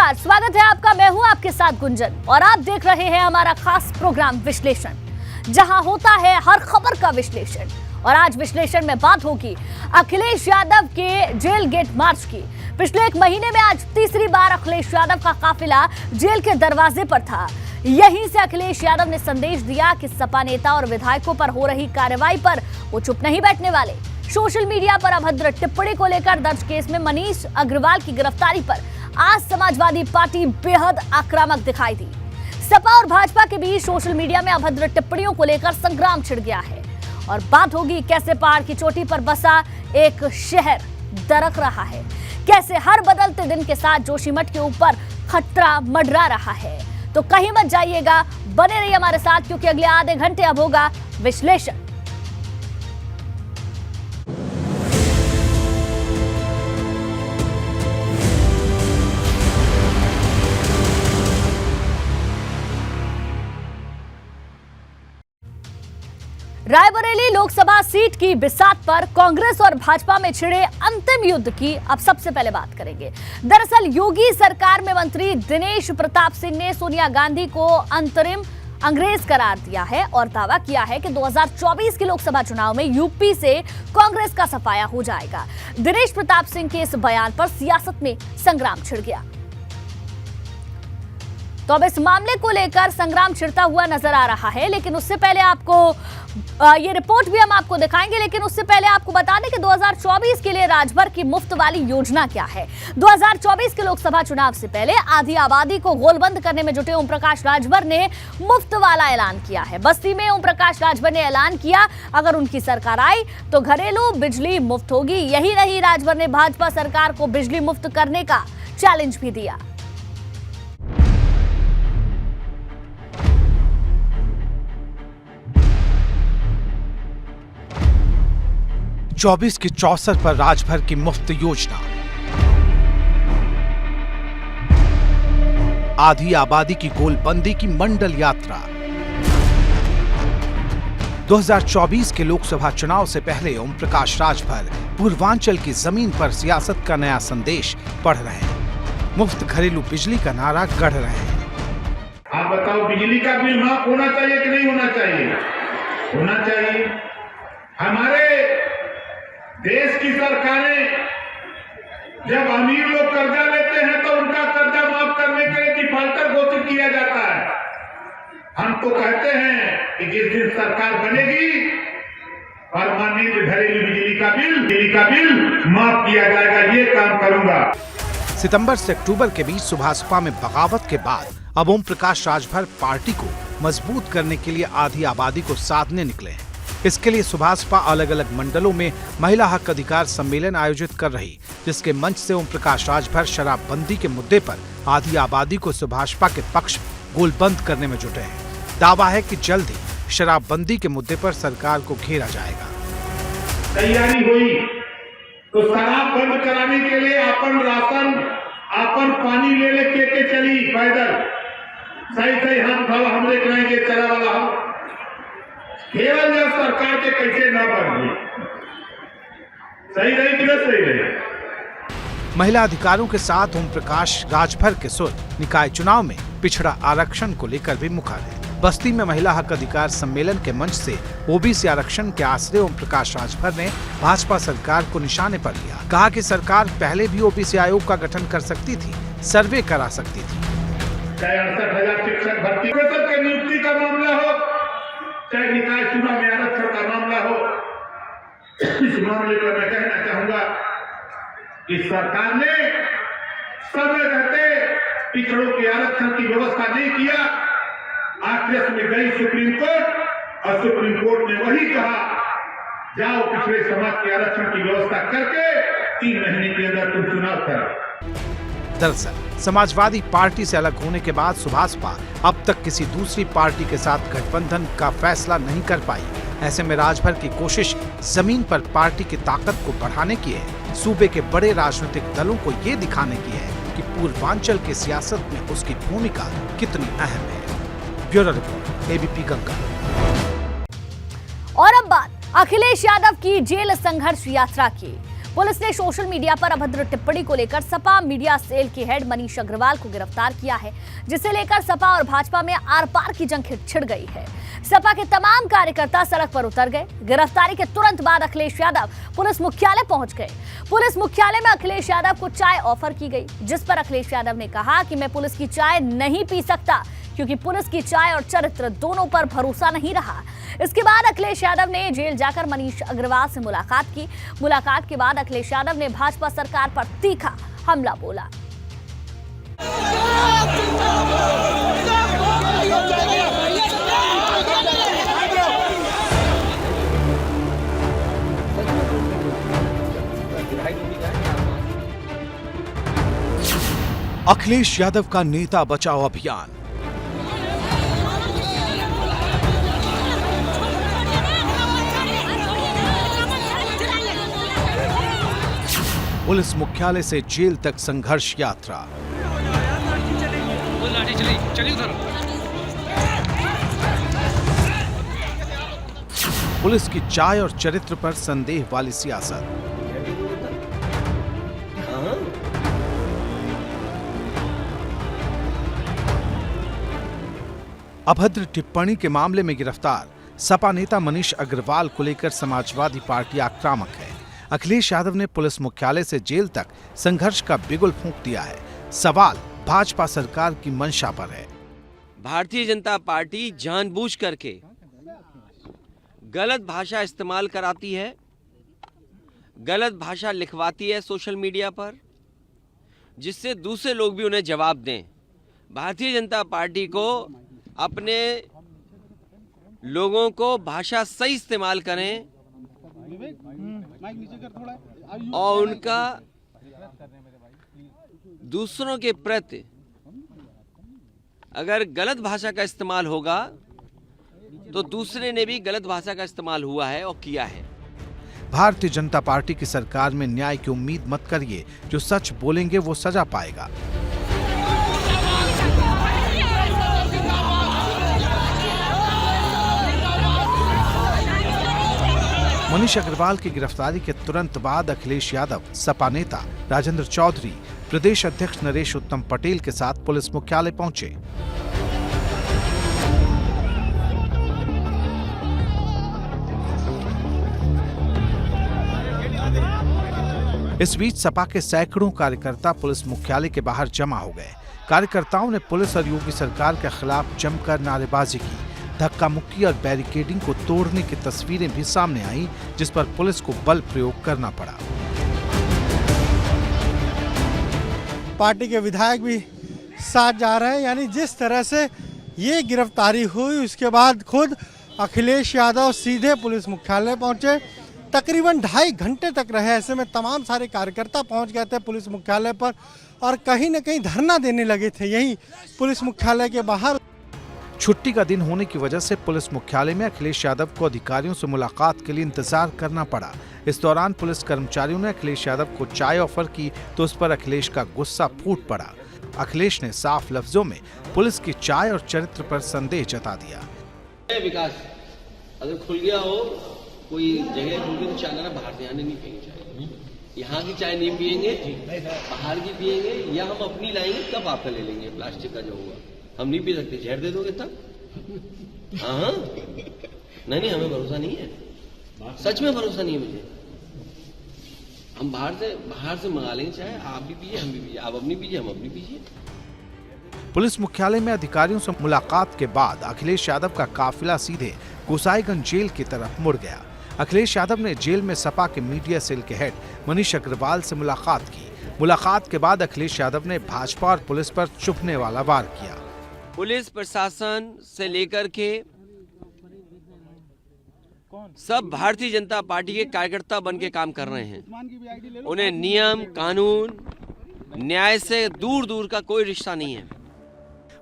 नमस्कार, स्वागत है आपका। मैं हूं आपके साथ गुंजन और आप देख रहे हैं हमारा खास प्रोग्राम विश्लेषण, जहां होता है हर खबर का विश्लेषण। और आज विश्लेषण में बात होगी अखिलेश यादव के जेल गेट मार्च की। पिछले एक महीने में आज तीसरी बार अखिलेश यादव का काफिला जेल के दरवाजे पर था। यहीं से अखिलेश यादव ने संदेश दिया कि सपा नेता और विधायकों पर हो रही कार्रवाई पर वो चुप नहीं बैठने वाले। सोशल मीडिया पर अभद्र टिप्पणी को लेकर दर्ज केस में मनीष अग्रवाल की गिरफ्तारी पर आज समाजवादी पार्टी बेहद आक्रामक दिखाई दी। सपा और भाजपा के बीच सोशल मीडिया में अभद्र टिप्पणियों को लेकर संग्राम छिड़ गया है। और बात होगी कैसे पहाड़ की चोटी पर बसा एक शहर दरक रहा है, कैसे हर बदलते दिन के साथ जोशीमठ के ऊपर खतरा मंडरा रहा है। तो कहीं मत जाइएगा, बने रहिए हमारे साथ, क्योंकि अगले आधे घंटे अब होगा विश्लेषण। रायबरेली लोकसभा सीट की बिसात पर कांग्रेस और भाजपा में छिड़े अंतिम युद्ध की अब सबसे पहले बात करेंगे। दरअसल योगी सरकार में मंत्री दिनेश प्रताप सिंह ने सोनिया गांधी को अंतरिम अंग्रेज करार दिया है और दावा किया है कि 2024 के लोकसभा चुनाव में यूपी से कांग्रेस का सफाया हो जाएगा। दिनेश प्रताप सिंह के इस बयान पर सियासत में संग्राम छिड़ गया। तो अब इस मामले को लेकर संग्राम छिड़ता हुआ नजर आ रहा है, लेकिन उससे पहले आपको ये रिपोर्ट भी हम आपको दिखाएंगे। लेकिन उससे पहले आपको बता दें कि 2024 के लिए राजभर की मुफ्त वाली योजना क्या है। 2024 के लोकसभा चुनाव से पहले आधी आबादी को गोलबंद करने में जुटे ओम प्रकाश राजभर ने मुफ्त वाला ऐलान किया है। बस्ती में ओम प्रकाश राजभर ने ऐलान किया, अगर उनकी सरकार आई तो घरेलू बिजली मुफ्त होगी। यही नहीं, राजभर ने भाजपा सरकार को बिजली मुफ्त करने का चैलेंज भी दिया। 24 की 64 पर राजभर की मुफ्त योजना, आधी आबादी की गोलबंदी की मंडल यात्रा। 2024 के लोकसभा चुनाव से पहले ओम प्रकाश राजभर पूर्वांचल की जमीन पर सियासत का नया संदेश पढ़ रहे हैं। मुफ्त घरेलू बिजली का नारा गढ़ रहे हैं। आप बताओ, बिजली का बिल माफ होना चाहिए कि नहीं होना चाहिए? होना चाहिए। हमारे देश की सरकारें जब अमीर लोग कर्जा लेते हैं तो उनका कर्जा माफ करने के लिए डिफाल्टर घोषित किया जाता है। हम तो कहते हैं कि जिस दिन सरकार बनेगी परमानेंट घरेलू बिजली का बिल माफ किया जाएगा। ये काम करूंगा। सितंबर से अक्टूबर के बीच सुभाषपा में बगावत के बाद अब ओम प्रकाश राजभर पार्टी को मजबूत करने के लिए आधी आबादी को साधने निकले हैं। इसके लिए सुभाषपा अलग अलग मंडलों में महिला हक अधिकार सम्मेलन आयोजित कर रही, जिसके मंच से ओम प्रकाश राजभर शराबबंदी के मुद्दे पर आधी आबादी को सुभाषपा के पक्ष गोलबंद करने में जुटे हैं। दावा है कि जल्द ही शराबबंदी के मुद्दे पर सरकार को घेरा जाएगा। तैयारी हुई तो शराब बंद कराने के लिए अपन राशन, अपन पानी ले के चली पैदल। सही हम देख रहे हैं चला वाला हम केवल जब सरकार के कैसे न बन सही रही कि सही रही। महिला अधिकारों के साथ ओम प्रकाश राजभर के सुर निकाय चुनाव में पिछड़ा आरक्षण को लेकर भी मुखर है। बस्ती में महिला हक अधिकार सम्मेलन के मंच से ओबीसी आरक्षण के आसरे ओम प्रकाश राजभर ने भाजपा सरकार को निशाने पर लिया। कहा कि सरकार पहले भी ओबीसी आयोग का गठन कर सकती थी, सर्वे करा सकती थी। चाहे 68,000 शिक्षक भर्ती के नियुक्ति का मामला हो, चाहे निकाय चुनाव में आरक्षण का मामला हो, इस मामले पर मैं कहना चाहूंगा कि सरकार ने समय रहते पिछड़ों के आरक्षण की व्यवस्था नहीं किया। आक्रोश में गई सुप्रीम कोर्ट और सुप्रीम कोर्ट ने वही कहा, जाओ पिछड़े समाज के आरक्षण की व्यवस्था करके 3 महीने के अंदर तुम चुनाव करो। दरअसल समाजवादी पार्टी से अलग होने के बाद सुभाषपा अब तक किसी दूसरी पार्टी के साथ गठबंधन का फैसला नहीं कर पाई। ऐसे में राजभर की कोशिश जमीन पर पार्टी की ताकत को बढ़ाने की है। सूबे के बड़े राजनीतिक दलों को ये दिखाने की है कि पूर्वांचल की सियासत में उसकी भूमिका कितनी अहम है। Bureau report, ABP Ganga. और अब बात अखिलेश यादव की जेल संघर्ष यात्रा की। पुलिस ने सोशल मीडिया पर अभद्र टिप्पणी को लेकर सपा मीडिया सेल के हेड मनीष अग्रवाल को गिरफ्तार किया है, जिसे लेकर सपा और भाजपा में आर पार की जंग छिड़ गई है। सपा के तमाम कार्यकर्ता सड़क पर उतर गए। गिरफ्तारी के तुरंत बाद अखिलेश यादव पुलिस मुख्यालय पहुंच गए। पुलिस मुख्यालय में अखिलेश यादव को चाय ऑफर की गई, जिस पर अखिलेश यादव ने कहा कि मैं पुलिस की चाय नहीं पी सकता, क्योंकि पुलिस की चाय और चरित्र दोनों पर भरोसा नहीं रहा। इसके बाद अखिलेश यादव ने जेल जाकर मनीष अग्रवाल से मुलाकात की। मुलाकात के बाद अखिलेश यादव ने भाजपा सरकार पर तीखा हमला बोला। अखिलेश यादव का नेता बचाओ अभियान। पुलिस मुख्यालय से जेल तक संघर्ष यात्रा। पुलिस की चाय और चरित्र पर संदेह वाली सियासत। अभद्र टिप्पणी के मामले में गिरफ्तार सपा नेता मनीष अग्रवाल को लेकर समाजवादी पार्टी आक्रामक है। अखिलेश यादव ने पुलिस मुख्यालय से जेल तक संघर्ष का बिगुल फूंक दिया है। सवाल भाजपा सरकार की मंशा पर है। भारतीय जनता पार्टी जानबूझ करके गलत भाषा इस्तेमाल कराती है, गलत भाषा लिखवाती है सोशल मीडिया पर, जिससे दूसरे लोग भी उन्हें जवाब दें। भारतीय जनता पार्टी को अपने लोगों को भाषा सही इस्तेमाल करें और उनका दूसरों के प्रति अगर गलत भाषा का इस्तेमाल होगा तो दूसरे ने भी गलत भाषा का इस्तेमाल हुआ है और किया है। भारतीय जनता पार्टी की सरकार में न्याय की उम्मीद मत करिए, जो सच बोलेंगे वो सजा पाएगा। मनीष अग्रवाल की गिरफ्तारी के तुरंत बाद अखिलेश यादव, सपा नेता राजेंद्र चौधरी, प्रदेश अध्यक्ष नरेश उत्तम पटेल के साथ पुलिस मुख्यालय पहुंचे। इस बीच सपा के सैकड़ों कार्यकर्ता पुलिस मुख्यालय के बाहर जमा हो गए। कार्यकर्ताओं ने पुलिस और योगी सरकार के खिलाफ जमकर नारेबाजी की। धक्का मुक्की और बैरिकेडिंग को तोड़ने की तस्वीरें भी सामने आई, जिस पर पुलिस को बल प्रयोग करना पड़ा। पार्टी के विधायक भी साथ जा रहे हैं। यानी जिस तरह से ये गिरफ्तारी हुई, उसके बाद खुद अखिलेश यादव सीधे पुलिस मुख्यालय पहुंचे। तकरीबन 2.5 घंटे तक रहे। ऐसे में तमाम सारे कार्यकर्ता पहुंच गए थे पुलिस मुख्यालय पर और कहीं न कहीं धरना देने लगे थे यही पुलिस मुख्यालय के बाहर। छुट्टी का दिन होने की वजह से पुलिस मुख्यालय में अखिलेश यादव को अधिकारियों से मुलाकात के लिए इंतजार करना पड़ा। इस दौरान पुलिस कर्मचारियों ने अखिलेश यादव को चाय ऑफर की तो उस पर अखिलेश का गुस्सा फूट पड़ा। अखिलेश ने साफ लफ्जों में पुलिस की चाय और चरित्र पर संदेह जता दिया। विकास अगर खुल गया हो, कोई जगह खुल गई तो चाय ना बाहर से आने नहीं पिएंगे चाय। यहाँ की चाय नहीं पिएंगे, बाहर की पिएंगे, या हम अपनी लाएंगे तब आपका ले लेंगे। प्लास्टिक का जो होगा हम नहीं पी सकते। जहर दे दोगे तब? हाँ नहीं, हमें भरोसा नहीं है, सच में भरोसा नहीं है मुझे। हम बाहर से मंगा लेंगे चाहे, आप भी पीजिए हम भी पीजिए, आप अपनी पीजिए हम अपनी पीजिए। पुलिस मुख्यालय में अधिकारियों से मुलाकात के बाद अखिलेश यादव का काफिला सीधे गोसाईगंज जेल की तरफ मुड़ गया। अखिलेश यादव ने जेल में सपा के मीडिया सेल के हेड मनीष अग्रवाल से मुलाकात की। मुलाकात के बाद अखिलेश यादव ने भाजपा और पुलिस पर चुभने वाला वार किया। पुलिस प्रशासन से लेकर के सब भारतीय जनता पार्टी के कार्यकर्ता बन के काम कर रहे हैं। उन्हें नियम, कानून, न्याय से दूर दूर का कोई रिश्ता नहीं है।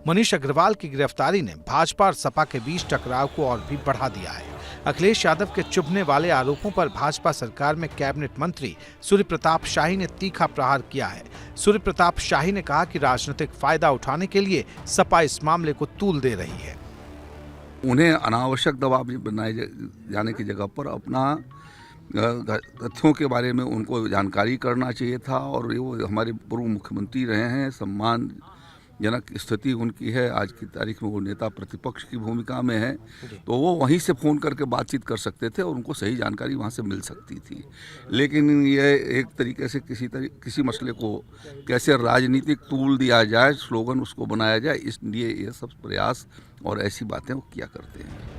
मनीष अग्रवाल की गिरफ्तारी ने भाजपा और सपा के बीच टकराव को और भी बढ़ा दिया है। अखिलेश यादव के चुभने वाले आरोपों पर भाजपा सरकार में कैबिनेट मंत्री सूर्य प्रताप शाही ने तीखा प्रहार किया है। सूर्य प्रताप शाही ने कहा कि राजनीतिक फायदा उठाने के लिए सपा इस मामले को तूल दे रही है। उन्हें अनावश्यक दबाव बनाए जाने की जगह पर अपना तथ्यों के बारे में उनको जानकारी करना चाहिए था। और वो हमारे पूर्व मुख्यमंत्री रहे हैं, सम्मानजनक स्थिति उनकी है। आज की तारीख में वो नेता प्रतिपक्ष की भूमिका में है, तो वो वहीं से फ़ोन करके बातचीत कर सकते थे और उनको सही जानकारी वहाँ से मिल सकती थी। लेकिन ये एक तरीके से किसी मसले को कैसे राजनीतिक तूल दिया जाए, स्लोगन उसको बनाया जाए, इसलिए ये सब प्रयास और ऐसी बातें वो किया करते हैं।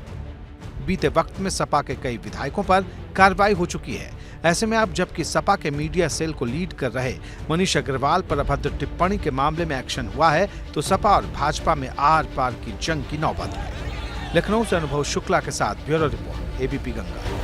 बीते वक्त में सपा के कई विधायकों पर कार्रवाई हो चुकी है। ऐसे में अब जबकि सपा के मीडिया सेल को लीड कर रहे मनीष अग्रवाल पर अभद्र टिप्पणी के मामले में एक्शन हुआ है, तो सपा और भाजपा में आर पार की जंग की नौबत है। लखनऊ से अनुभव शुक्ला के साथ bureau report, ABP Ganga.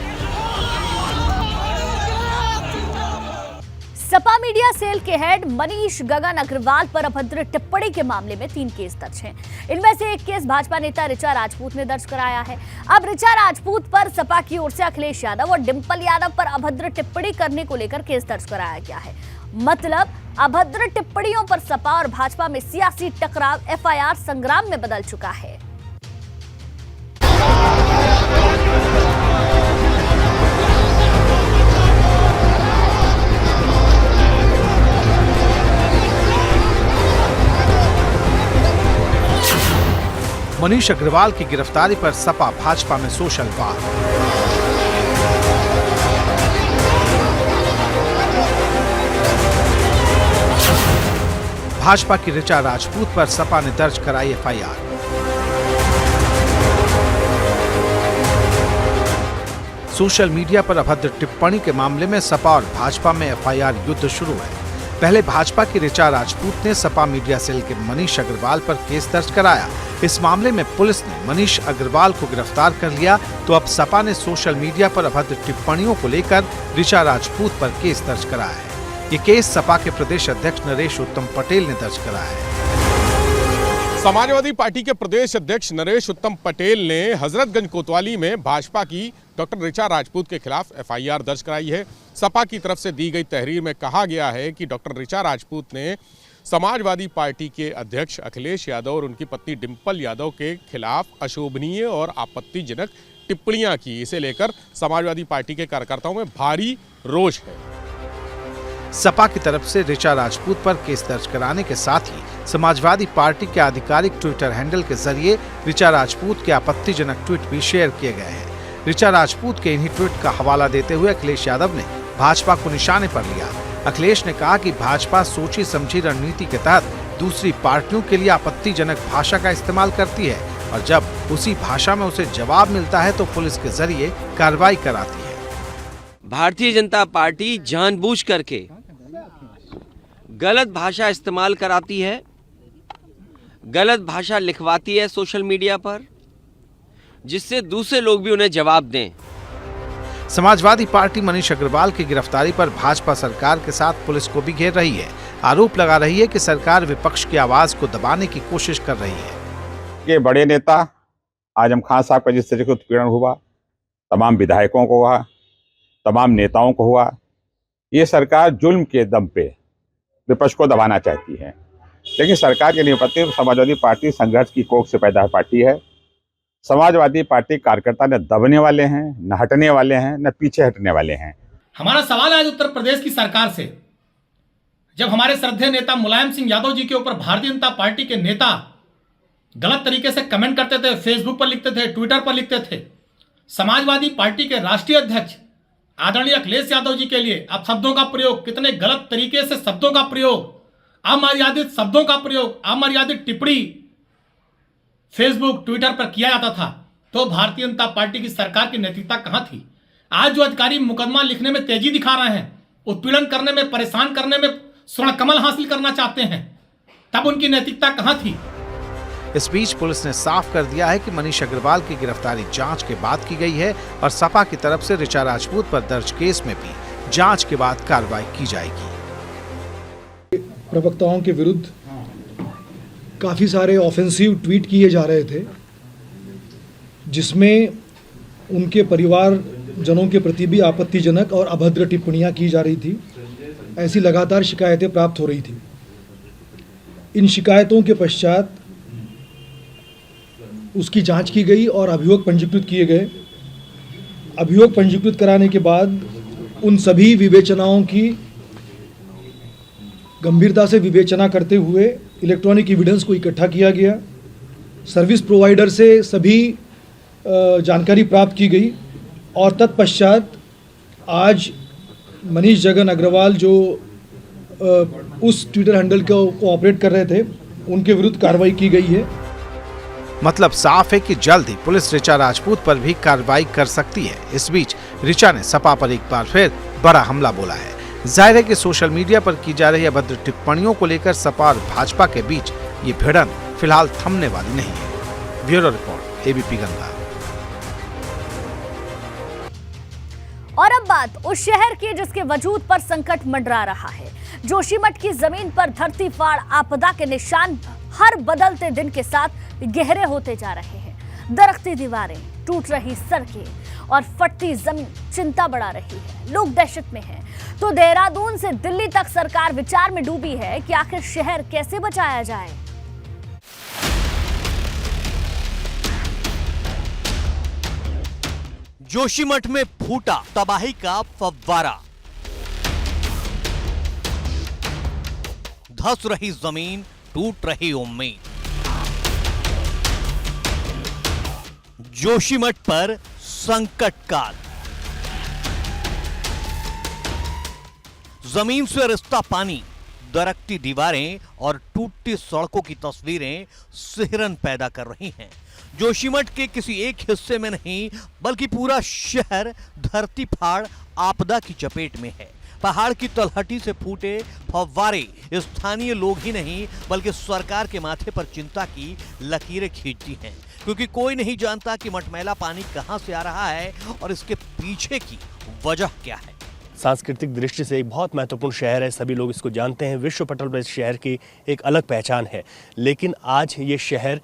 Sapa media cell के हेड मनीष गगन अग्रवाल पर अभद्र टिप्पणी के मामले में 3 केस दर्ज हैं। इनमें से एक केस भाजपा नेता ऋचा राजपूत ने दर्ज कराया है। अब ऋचा राजपूत पर सपा की ओर से अखिलेश यादव और डिंपल यादव पर अभद्र टिप्पणी करने को लेकर केस दर्ज कराया गया है। मतलब अभद्र टिप्पणियों पर सपा और भाजपा में सियासी टकराव एफआईआर संग्राम में बदल चुका है। मनीष अग्रवाल की गिरफ्तारी पर सपा भाजपा में सोशल वार। भाजपा की ऋचा राजपूत पर सपा ने दर्ज कराई एफआईआर। सोशल मीडिया पर अभद्र टिप्पणी के मामले में सपा और भाजपा में एफआईआर युद्ध शुरू है। पहले भाजपा की ऋचा राजपूत ने सपा मीडिया सेल के मनीष अग्रवाल पर केस दर्ज कराया। इस मामले में पुलिस ने मनीष अग्रवाल को गिरफ्तार कर लिया, तो अब सपा ने सोशल मीडिया पर अभद्र टिप्पणियों को लेकर ऋचा राजपूत पर केस दर्ज कराया है। ये केस सपा के प्रदेश अध्यक्ष नरेश उत्तम पटेल ने दर्ज कराया है। समाजवादी पार्टी के प्रदेश अध्यक्ष नरेश उत्तम पटेल ने हजरतगंज कोतवाली में भाजपा की डॉक्टर ऋचा राजपूत के खिलाफ एफआईआर दर्ज कराई है। सपा की तरफ से दी गई तहरीर में कहा गया है कि डॉक्टर ऋचा राजपूत ने समाजवादी पार्टी के अध्यक्ष अखिलेश यादव और उनकी पत्नी डिंपल यादव के खिलाफ अशोभनीय और आपत्तिजनक टिप्पणियां की। इसे लेकर समाजवादी पार्टी के कार्यकर्ताओं में भारी रोष है। सपा की तरफ से ऋचा राजपूत पर केस दर्ज कराने के साथ ही समाजवादी पार्टी के आधिकारिक ट्विटर हैंडल के जरिए ऋचा राजपूत के आपत्तिजनक ट्वीट भी शेयर किए गए हैं। ऋचा राजपूत के इन्हीं ट्वीट का हवाला देते हुए अखिलेश यादव ने भाजपा को निशाने पर लिया। अखिलेश ने कहा कि भाजपा सोची समझी रणनीति के तहत दूसरी पार्टियों के लिए आपत्तिजनक भाषा का इस्तेमाल करती है और जब उसी भाषा में उसे जवाब मिलता है तो पुलिस के जरिए कार्रवाई कराती है। भारतीय जनता पार्टी जानबूझ करके गलत भाषा इस्तेमाल कराती है, गलत भाषा लिखवाती है सोशल मीडिया पर, जिससे दूसरे लोग भी उन्हें जवाब दें। समाजवादी पार्टी मनीष अग्रवाल की गिरफ्तारी पर भाजपा सरकार के साथ पुलिस को भी घेर रही है। आरोप लगा रही है कि सरकार विपक्ष की आवाज को दबाने की कोशिश कर रही है। ये बड़े नेता आजम खान साहब का जिस तरह से उत्पीड़न हुआ, तमाम विधायकों को हुआ, तमाम नेताओं को हुआ, ये सरकार जुल्म के दम पे विपक्ष को दबाना चाहती है। लेकिन सरकार के निपटने समाजवादी पार्टी संघर्ष की कोख से पैदा पार्टी है। समाजवादी पार्टी कार्यकर्ता न दबने वाले हैं, न हटने वाले हैं, न पीछे हटने वाले हैं। हमारा सवाल आज उत्तर प्रदेश की सरकार से, जब हमारे श्रद्धेय नेता मुलायम सिंह यादव जी के ऊपर भारतीय जनता पार्टी के नेता गलत तरीके से कमेंट करते थे, फेसबुक पर लिखते थे, ट्विटर पर लिखते थे, समाजवादी पार्टी के राष्ट्रीय अध्यक्ष आदरणीय अखिलेश यादव जी के लिए आप शब्दों का प्रयोग, कितने गलत तरीके से शब्दों का प्रयोग, अमर्यादित शब्दों का प्रयोग, अमर्यादित टिप्पणी फेसबुक ट्विटर पर किया जाता था, तो भारतीय जनता पार्टी की सरकार की नैतिकता कहां थी? आज जो अधिकारी मुकदमा लिखने में तेजी दिखा रहे हैं, उत्पीड़न करने में, परेशान करने में स्वर्ण कमल हासिल करना चाहते हैं, तब उनकी नैतिकता कहां थी? इस बीच पुलिस ने साफ कर दिया है कि मनीष अग्रवाल की गिरफ्तारी जांच के बाद की गई है और सपा की तरफ से ऋचा राजपूत पर दर्ज केस में भी जांच के बाद कार्रवाई की जाएगी। प्रवक्ताओं के विरुद्ध काफ़ी सारे ऑफेंसिव ट्वीट किए जा रहे थे, जिसमें उनके परिवारजनों के प्रति भी आपत्तिजनक और अभद्र टिप्पणियां की जा रही थी। ऐसी लगातार शिकायतें प्राप्त हो रही थी। इन शिकायतों के पश्चात उसकी जांच की गई और अभियोग पंजीकृत किए गए अभियोग पंजीकृत कराने के बाद उन सभी विवेचनाओं की गंभीरता से विवेचना करते हुए इलेक्ट्रॉनिक एविडेंस को इकट्ठा किया गया। सर्विस प्रोवाइडर से सभी जानकारी प्राप्त की गई और तत्पश्चात आज मनीष जगन अग्रवाल जो उस ट्विटर हैंडल को ऑपरेट कर रहे थे, उनके विरुद्ध कार्रवाई की गई है। मतलब साफ है कि जल्द ही पुलिस ऋचा राजपूत पर भी कार्रवाई कर सकती है। इस बीच ऋचा ने सपा पर एक बार फिर बड़ा हमला बोला है। जाहिर है कि सोशल मीडिया पर की जा रही अभद्र टिप्पणियों को लेकर सपा और भाजपा के बीच ये भिड़ंत फिलहाल थमने वाली नहीं है। Bureau report, ABP Ganga. और अब बात उस शहर की जिसके वजूद पर संकट मंडरा रहा है। जोशीमठ की जमीन पर धरती फाड़ आपदा के निशान हर बदलते दिन के साथ गहरे होते जा रहे हैं। दरख्ती दीवारें, टूट रही सड़कें और फटती जमीन चिंता बढ़ा रही है। लोग दहशत में हैं। तो देहरादून से दिल्ली तक सरकार विचार में डूबी है कि आखिर शहर कैसे बचाया जाए। जोशीमठ में फूटा तबाही का फव्वारा, धंस रही जमीन, टूट रही उम्मीद। जोशीमठ पर संकट काल, जमीन से रिश्ता पानी, दरकती दीवारें और टूटती सड़कों की तस्वीरें सिहरन पैदा कर रही हैं। जोशीमठ के किसी एक हिस्से में नहीं बल्कि पूरा शहर धरती फाड़ आपदा की चपेट में है। पहाड़ की तलहटी से फूटे फव्वारे स्थानीय लोग ही नहीं बल्कि सरकार के माथे पर चिंता की लकीरें खींचती हैं, क्योंकि कोई नहीं जानता कि मटमैला पानी कहां से आ रहा है और इसके पीछे की वजह क्या है। सांस्कृतिक दृष्टि से एक बहुत महत्वपूर्ण शहर है, सभी लोग इसको जानते हैं। विश्व पटल पर इस शहर की एक अलग पहचान है, लेकिन आज ये शहर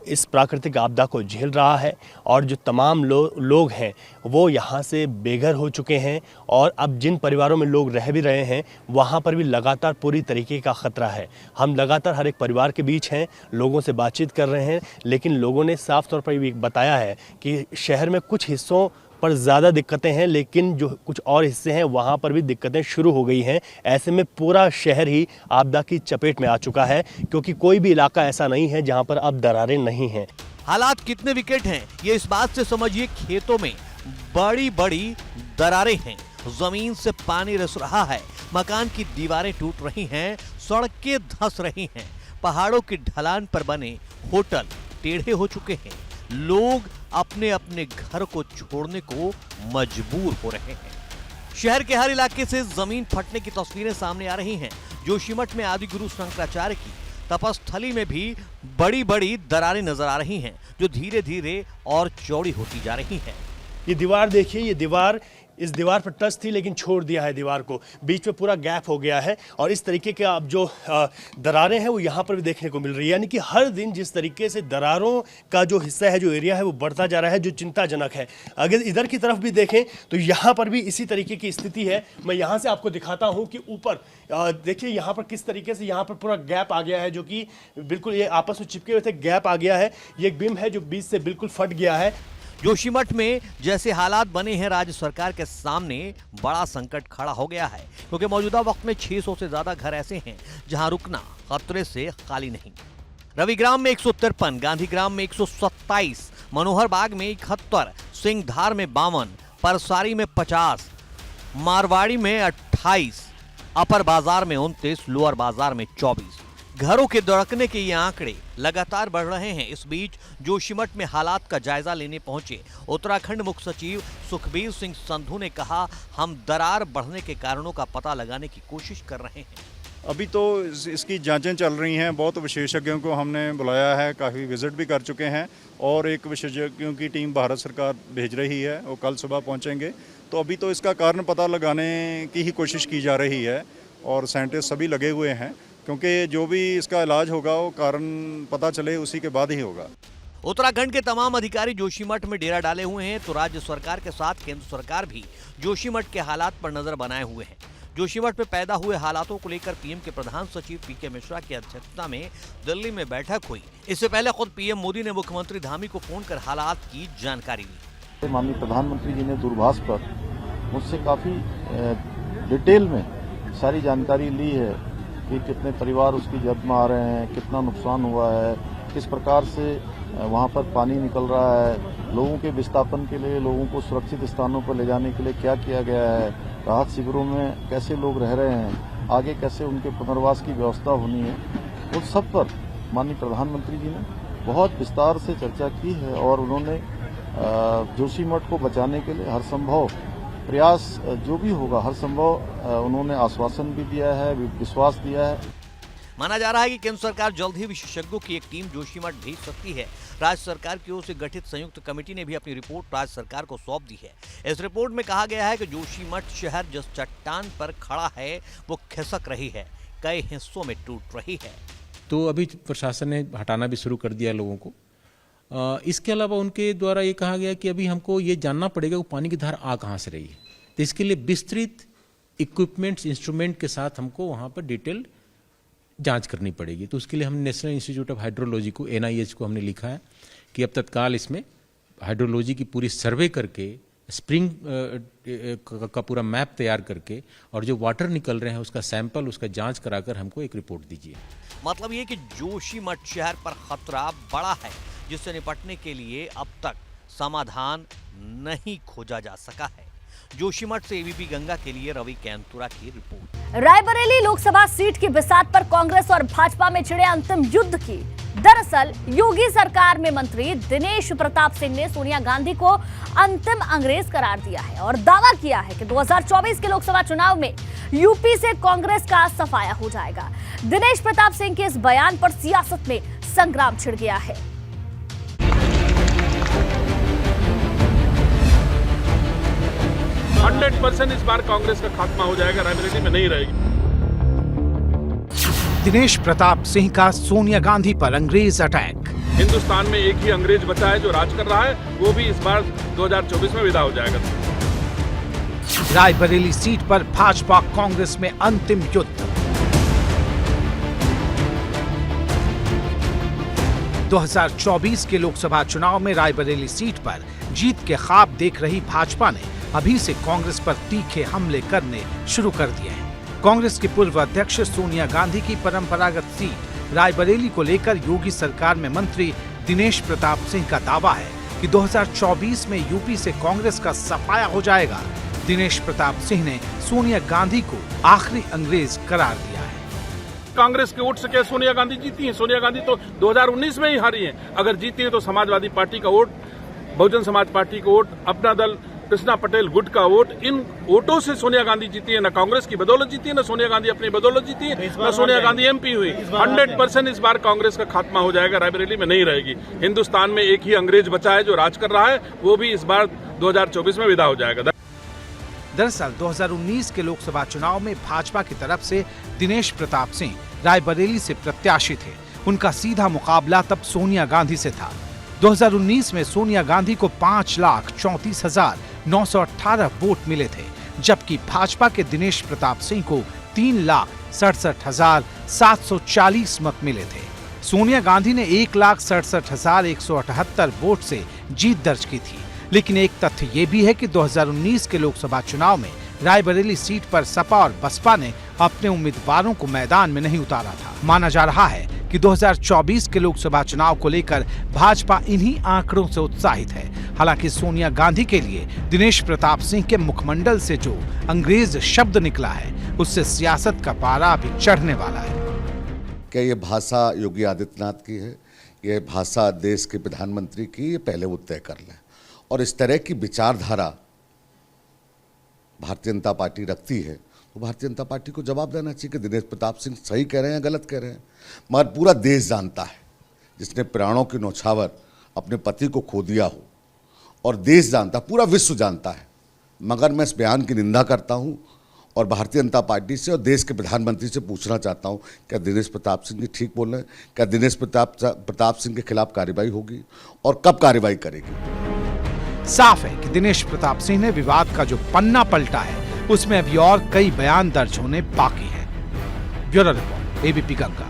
इस प्राकृतिक आपदा को झेल रहा है और जो तमाम लोग हैं वो यहाँ से बेघर हो चुके हैं और अब जिन परिवारों में लोग रह भी रहे हैं वहाँ पर भी लगातार पूरी तरीके का ख़तरा है। हम लगातार हर एक परिवार के बीच हैं, लोगों से बातचीत कर रहे हैं, लेकिन लोगों ने साफ तौर पर भी बताया है कि शहर में कुछ हिस्सों पर ज़्यादा दिक्कतें हैं, लेकिन जो कुछ और हिस्से हैं वहाँ पर भी दिक्कतें शुरू हो गई हैं। ऐसे में पूरा शहर ही आपदा की चपेट में आ चुका है, क्योंकि कोई भी इलाका ऐसा नहीं है जहाँ पर अब दरारें नहीं हैं। हालात कितने विकट हैं ये इस बात से समझिए, खेतों में बड़ी बड़ी दरारें हैं, जमीन से पानी रिस रहा है, मकान की दीवारें टूट रही हैं, सड़कें धंस रही हैं, पहाड़ों की ढलान पर बने होटल टेढ़े हो चुके हैं, लोग अपने अपने घर को छोड़ने को मजबूर हो रहे हैं। शहर के हर इलाके से जमीन फटने की तस्वीरें सामने आ रही हैं। जोशीमठ में आदि गुरु शंकराचार्य की तपस्थली में भी बड़ी बड़ी दरारें नजर आ रही हैं, जो धीरे धीरे और चौड़ी होती जा रही हैं। ये दीवार देखिए, ये दीवार इस दीवार पर टच थी लेकिन छोड़ दिया है दीवार को, बीच में पूरा गैप हो गया है और इस तरीके के अब जो दरारें हैं वो यहाँ पर भी देखने को मिल रही है। यानी कि हर दिन जिस तरीके से दरारों का जो हिस्सा है, जो एरिया है वो बढ़ता जा रहा है, जो चिंताजनक है। अगर इधर की तरफ भी देखें तो यहाँ पर भी इसी तरीके की स्थिति है। मैं यहाँ से आपको दिखाता हूँ कि ऊपर देखिए यहाँ पर किस तरीके से यहाँ पर पूरा गैप आ गया है, जो कि बिल्कुल ये आपस में चिपके हुए थे, गैप आ गया है। ये एक बीम है जो बीच से बिल्कुल फट गया है। जोशीमठ में जैसे हालात बने हैं, राज्य सरकार के सामने बड़ा संकट खड़ा हो गया है, क्योंकि मौजूदा वक्त में 600 से ज्यादा घर ऐसे हैं जहां रुकना खतरे से खाली नहीं। रविग्राम में 153, गांधीग्राम में 127, मनोहर बाग में 71, सिंहधार में 52, परसारी में 50, मारवाड़ी में 28, अपर बाजार में 29, लोअर बाजार में 24। घरों के दड़कने के ये आंकड़े लगातार बढ़ रहे हैं। इस बीच जोशीमठ में हालात का जायजा लेने पहुंचे उत्तराखंड मुख्य सचिव सुखबीर सिंह संधू ने कहा, हम दरार बढ़ने के कारणों का पता लगाने की कोशिश कर रहे हैं। अभी तो इसकी जांचें चल रही हैं, बहुत विशेषज्ञों को हमने बुलाया है, काफ़ी विजिट भी कर चुके हैं और एक विशेषज्ञों की टीम भारत सरकार भेज रही है, वो कल सुबह पहुंचेंगे। तो अभी तो इसका कारण पता लगाने की ही कोशिश की जा रही है और साइंटिस्ट सभी लगे हुए हैं, क्योंकि जो भी इसका इलाज होगा वो कारण पता चले उसी के बाद ही होगा। उत्तराखंड के तमाम अधिकारी जोशीमठ में डेरा डाले हुए हैं, तो राज्य सरकार के साथ केंद्र सरकार भी जोशीमठ के हालात पर नजर बनाए हुए हैं। जोशीमठ में पैदा हुए हालातों को लेकर पीएम के प्रधान सचिव पीके मिश्रा की अध्यक्षता में दिल्ली में बैठक हुई। इससे पहले खुद पीएम मोदी ने मुख्यमंत्री धामी को फोन कर हालात की जानकारी ली। माननीय प्रधानमंत्री जी ने दूरभाष पर मुझसे काफ़ी डिटेल में सारी जानकारी ली है कि कितने परिवार उसकी जद में आ रहे हैं, कितना नुकसान हुआ है, किस प्रकार से वहाँ पर पानी निकल रहा है, लोगों के विस्थापन के लिए, लोगों को सुरक्षित स्थानों पर ले जाने के लिए क्या किया गया है, राहत शिविरों में कैसे लोग रह रहे हैं, आगे कैसे उनके पुनर्वास की व्यवस्था होनी है, उन सब पर माननीय प्रधानमंत्री जी ने बहुत विस्तार से चर्चा की है और उन्होंने जोशीमठ को बचाने के लिए हर संभव प्रयास जो भी होगा हर संभव उन्होंने आश्वासन भी दिया है, विश्वास दिया है। माना जा रहा है कि केंद्र सरकार जल्द ही विशेषज्ञों की एक टीम जोशीमठ भेज सकती है। राज्य सरकार की ओर से गठित संयुक्त कमेटी ने भी अपनी रिपोर्ट राज्य सरकार को सौंप दी है। इस रिपोर्ट में कहा गया है कि जोशीमठ शहर जिस चट्टान पर खड़ा है वो खिसक रही है, कई हिस्सों में टूट रही है। तो अभी प्रशासन ने हटाना भी शुरू कर दिया लोगों को। इसके अलावा उनके द्वारा ये कहा गया कि अभी हमको ये जानना पड़ेगा कि पानी की धार आ कहाँ से रही है, तो इसके लिए विस्तृत इक्विपमेंट्स इंस्ट्रूमेंट के साथ हमको वहाँ पर डिटेल जांच करनी पड़ेगी। तो उसके लिए हम नेशनल इंस्टीट्यूट ऑफ हाइड्रोलॉजी को NIH को हमने लिखा है कि अब तत्काल इसमें हाइड्रोलॉजी की पूरी सर्वे करके स्प्रिंग का पूरा मैप तैयार करके और जो वाटर निकल रहे हैं उसका सैंपल, उसका जांच कराकर हमको एक रिपोर्ट दीजिए। मतलब ये कि जोशीमठ शहर पर खतरा बड़ा है जिससे निपटने के लिए अब तक समाधान नहीं खोजा जा सका है। जोशीमठ से ABP गंगा के लिए रवि कैंतुरा की रिपोर्ट। रायबरेली लोकसभा सीट की बिसात पर कांग्रेस और भाजपा में छिड़े अंतिम युद्ध की। दरअसल योगी सरकार में मंत्री दिनेश प्रताप सिंह ने सोनिया गांधी को अंतिम अंग्रेज करार दिया है और दावा किया है कि 2024 के लोकसभा चुनाव में यूपी से कांग्रेस का सफाया हो जाएगा। दिनेश प्रताप सिंह के इस बयान पर सियासत में संग्राम छिड़ गया है। 100% इस बार कांग्रेस का खात्मा हो जाएगा, रायबरेली में नहीं रहेगी। दिनेश प्रताप सिंह का सोनिया गांधी पर अंग्रेज अटैक। हिंदुस्तान में एक ही अंग्रेज बचा है जो राज कर रहा है, वो भी इस बार 2024 में विदा हो जाएगा। रायबरेली सीट पर भाजपा कांग्रेस में अंतिम युद्ध। 2024 के लोकसभा चुनाव में रायबरेली सीट पर जीत के ख्वाब देख रही भाजपा ने अभी से कांग्रेस पर तीखे हमले करने शुरू कर दिए हैं। कांग्रेस की पूर्व अध्यक्ष सोनिया गांधी की परंपरागत सीट रायबरेली को लेकर योगी सरकार में मंत्री दिनेश प्रताप सिंह का दावा है कि 2024 में यूपी से कांग्रेस का सफाया हो जाएगा। दिनेश प्रताप सिंह ने सोनिया गांधी को आखिरी अंग्रेज करार दिया है। कांग्रेस के वोट से क्या सोनिया गांधी जीती हैं? सोनिया गांधी तो 2019 में ही हारी हैं। अगर जीती है तो समाजवादी पार्टी का वोट, बहुजन समाज पार्टी का वोट, अपना दल कृष्णा पटेल गुट का वोट, इन वोटों से सोनिया गांधी जीती है। न कांग्रेस की बदौलत जीती है, न सोनिया गांधी अपनी बदौलत जीती है, न सोनिया गांधी MP हुई। 100% इस बार कांग्रेस का खात्मा हो जाएगा, रायबरेली में नहीं रहेगी। हिंदुस्तान में एक ही अंग्रेज बचा है जो राज कर रहा है, वो भी इस बार 2024 में विदा हो जाएगा। दरअसल 2019 के लोकसभा चुनाव में भाजपा की तरफ से दिनेश प्रताप सिंह रायबरेली से प्रत्याशी थे। उनका सीधा मुकाबला तब सोनिया गांधी से था। 2019 में सोनिया गांधी को 5,34,918 वोट मिले थे, जबकि भाजपा के दिनेश प्रताप सिंह को 3,67,740 मत मिले थे। सोनिया गांधी ने 1,67,178 वोट से जीत दर्ज की थी। लेकिन एक तथ्य ये भी है कि 2019 के लोकसभा चुनाव में रायबरेली सीट पर सपा और बसपा ने अपने उम्मीदवारों को मैदान में नहीं उतारा था। माना जा रहा है कि 2024 के लोकसभा चुनाव को लेकर भाजपा इन्हीं आंकड़ों से उत्साहित है। हालांकि सोनिया गांधी के लिए दिनेश प्रताप सिंह के मुखमंडल से जो अंग्रेज शब्द निकला है, उससे सियासत का पारा अभी चढ़ने वाला है। क्या ये भाषा योगी आदित्यनाथ की है, ये भाषा देश के प्रधानमंत्री की, ये पहले वो तय कर लें। और इस तरह की विचारधारा भारतीय जनता पार्टी रखती है तो भारतीय जनता पार्टी को जवाब देना चाहिए कि दिनेश प्रताप सिंह सही कह रहे हैं या गलत कह रहे हैं। मगर पूरा देश जानता है, जिसने प्राणों की नौछावर अपने पति को खो दिया हो, और देश जानता, पूरा विश्व जानता है। मगर मैं इस बयान की निंदा करता हूं और भारतीय जनता पार्टी से और देश के प्रधानमंत्री से पूछना चाहता हूं, क्या दिनेश प्रताप सिंह जी ठीक बोल रहे हैं? क्या दिनेश प्रताप सिंह के खिलाफ कार्रवाई होगी और कब कार्रवाई करेगी? साफ है कि दिनेश प्रताप सिंह ने विवाद का जो पन्ना पलटा है, उसमें अभी और कई बयान दर्ज होने बाकी है। Bureau report, ABP Ganga.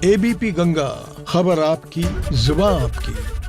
ABP Ganga खबर आपकी, जुबान आपकी।